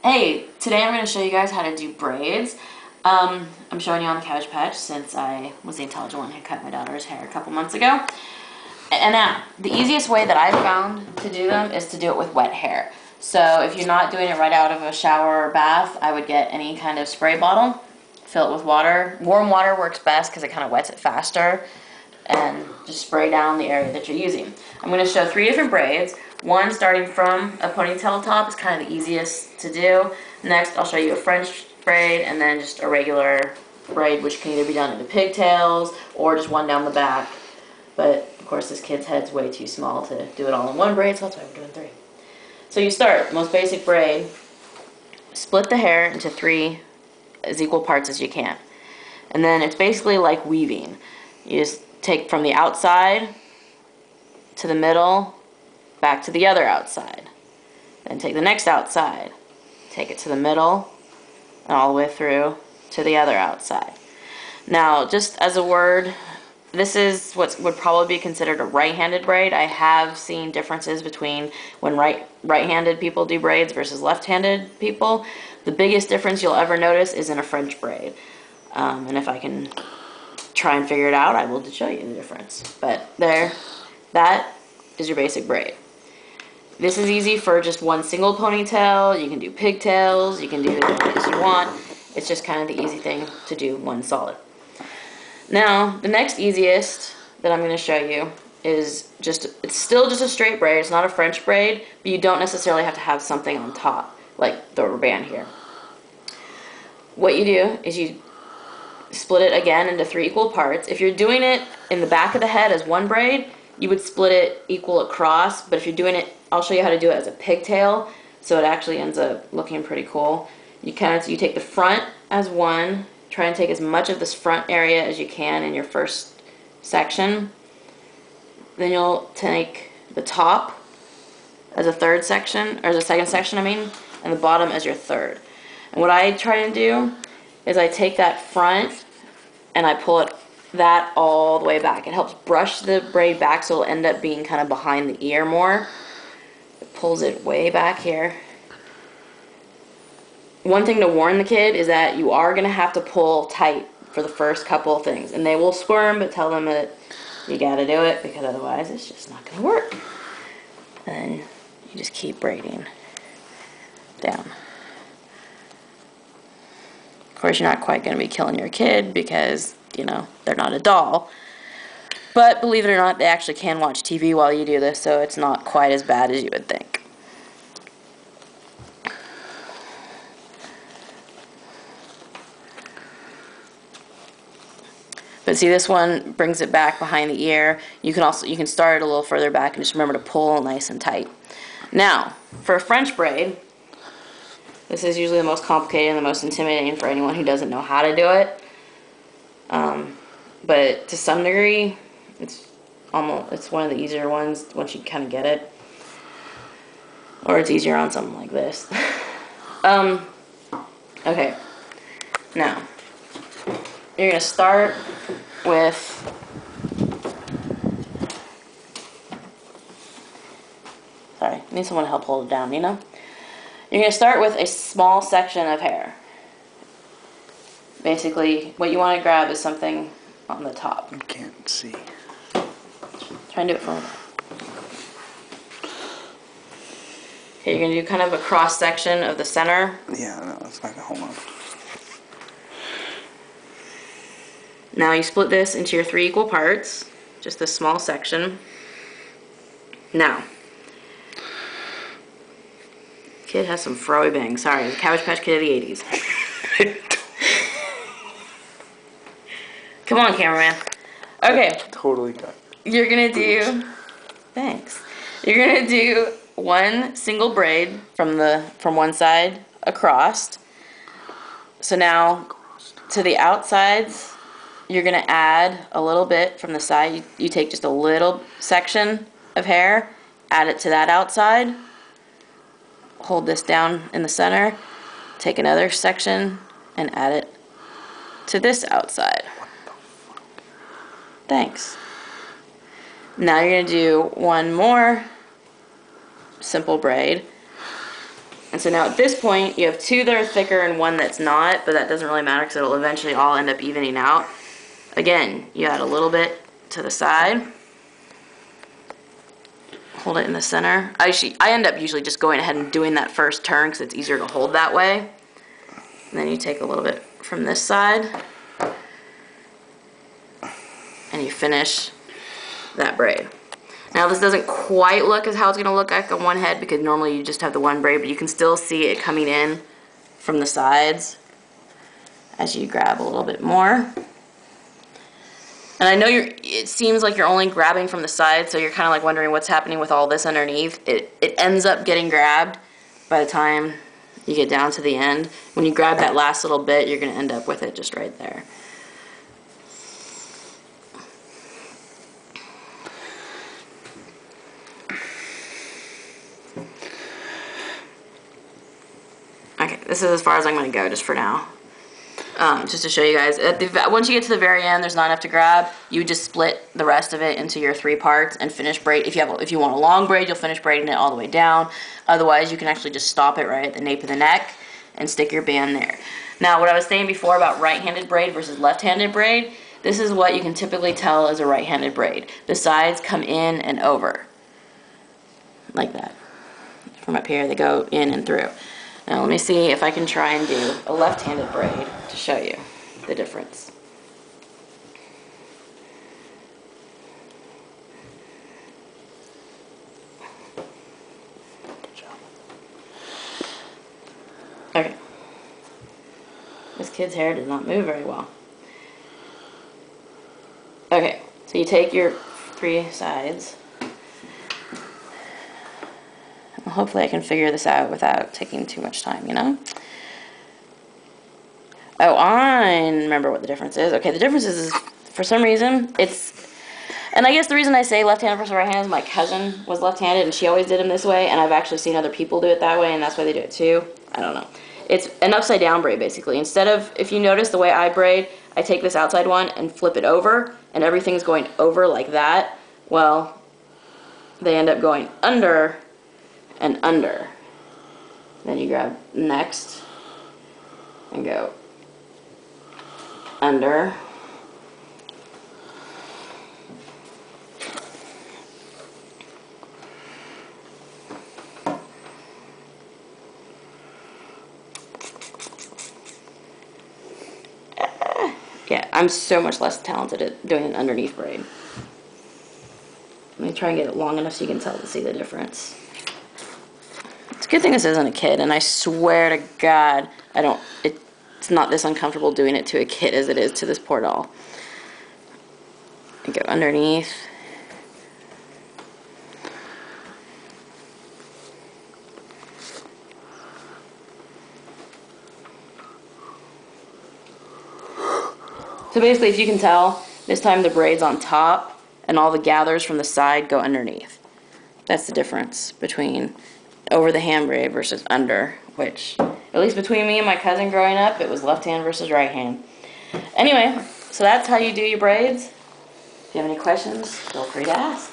Hey, today I'm going to show you guys how to do braids. I'm showing you on the Cabbage Patch since I was the intelligent one who cut my daughter's hair a couple months ago. And now, the easiest way that I've found to do them is to do it with wet hair. So if you're not doing it right out of a shower or bath, I would get any kind of spray bottle, fill it with water. Warm water works best because it kind of wets it faster, and just spray down the area that you're using. I'm going to show 3 different braids. One starting from a ponytail top is kind of the easiest to do. Next, I'll show you a French braid, and then just a regular braid, which can either be done into pigtails or just one down the back. But of course, this kid's head's way too small to do it all in one braid, so that's why we're doing 3. So you start, most basic braid, split the hair into 3 as equal parts as you can. And then it's basically like weaving. You just take from the outside to the middle, back to the other outside. Then take the next outside, take it to the middle, and all the way through to the other outside. Now, just as a word, this is what would probably be considered a right-handed braid. I have seen differences between when right-handed people do braids versus left-handed people. The biggest difference you'll ever notice is in a French braid. And if I can try and figure it out, I will show you the difference. But there, that is your basic braid. This is easy for just one single ponytail. You can do pigtails, you can do it as you want. It's just kind of the easy thing to do one solid. Now, the next easiest that I'm going to show you is it's still just a straight braid. It's not a French braid, but you don't necessarily have to have something on top, like the rubber band here. What you do is you split it again into 3 equal parts. If you're doing it in the back of the head as one braid, you would split it equal across, but if you're doing it, I'll show you how to do it as a pigtail, so it actually ends up looking pretty cool. You take the front as one, try and take as much of this front area as you can in your first section. Then you'll take the top as a third section, or as a second section, and the bottom as your third. And what I try to do is I take that front and I pull that all the way back. It helps brush the braid back, so it'll end up being kind of behind the ear more. It pulls it way back here. One thing to warn the kid is that you are going to have to pull tight for the first couple of things. And they will squirm, but tell them that you got to do it, because otherwise it's just not going to work. And you just keep braiding down. Of course, you're not quite going to be killing your kid because, you know, they're not a doll. But believe it or not, they actually can watch TV while you do this, so it's not quite as bad as you would think. But see, this one brings it back behind the ear. You can start it a little further back and just remember to pull nice and tight. Now, for a French braid, this is usually the most complicated and the most intimidating for anyone who doesn't know how to do it. But to some degree, it's one of the easier ones once you kind of get it. Or it's easier on something like this. Okay. Now, you're going to start with sorry, I need someone to help hold it down, you know? You're going to start with a small section of hair. Basically, what you want to grab is something on the top. I can't see. Try and do it for me. Okay, you're going to do kind of a cross section of the center. Yeah, no, it's not going to hold on. Now you split this into your 3 equal parts, just this small section. Now, kid has some froey bangs. Sorry, the Cabbage Patch Kid of the 80s. Come on, cameraman. Okay. Totally got it. You're gonna do. Thanks. You're gonna do one single braid from one side across. So now, to the outsides, you're going to add a little bit from the side. You take just a little section of hair, add it to that outside, hold this down in the center, take another section, and add it to this outside. Thanks. Now you're going to do one more simple braid, And so now at this point, you have two that are thicker and one that's not, but that doesn't really matter because it'll eventually all end up evening out. Again, you add a little bit to the side. Hold it in the center. I end up usually just going ahead and doing that first turn because it's easier to hold that way. And then you take a little bit from this side and you finish that braid. Now this doesn't quite look as how it's going to look like on one head because normally you just have the one braid, but you can still see it coming in from the sides as you grab a little bit more. And I know it seems like you're only grabbing from the side, so you're kind of like wondering what's happening with all this underneath. It ends up getting grabbed by the time you get down to the end. When you grab that last little bit, you're going to end up with it just right there. Okay, this is as far as I'm going to go just for now. Just to show you guys, once you get to the very end, there's not enough to grab. You just split the rest of it into your 3 parts and finish braid. If you want a long braid, you'll finish braiding it all the way down. Otherwise, you can actually just stop it right at the nape of the neck and stick your band there. Now, what I was saying before about right-handed braid versus left-handed braid, this is what you can typically tell as a right-handed braid. The sides come in and over, like that. From up here, they go in and through. Now let me see if I can try and do a left-handed braid to show you the difference. Okay. This kid's hair does not move very well. Okay, so you take your 3 sides. Hopefully I can figure this out without taking too much time, you know? Oh, I remember what the difference is. Okay, the difference is for some reason, and I guess the reason I say left-handed versus right-handed is my cousin was left-handed and she always did them this way, and I've actually seen other people do it that way, and that's why they do it too. I don't know. It's an upside-down braid, basically. Instead of, if you notice the way I braid, I take this outside one and flip it over, and everything's going over like that. Well, they end up going under and under. Then you grab next and go under. Yeah, I'm so much less talented at doing an underneath braid. Let me try and get it long enough so you can see the difference. It's a good thing this isn't a kid, and I swear to God, it's not this uncomfortable doing it to a kid as it is to this poor doll. I go underneath. So basically, if you can tell, this time the braid's on top, and all the gathers from the side go underneath. That's the difference between over the hand braid versus under, which, at least between me and my cousin growing up, it was left hand versus right hand. Anyway, so that's how you do your braids. If you have any questions, feel free to ask.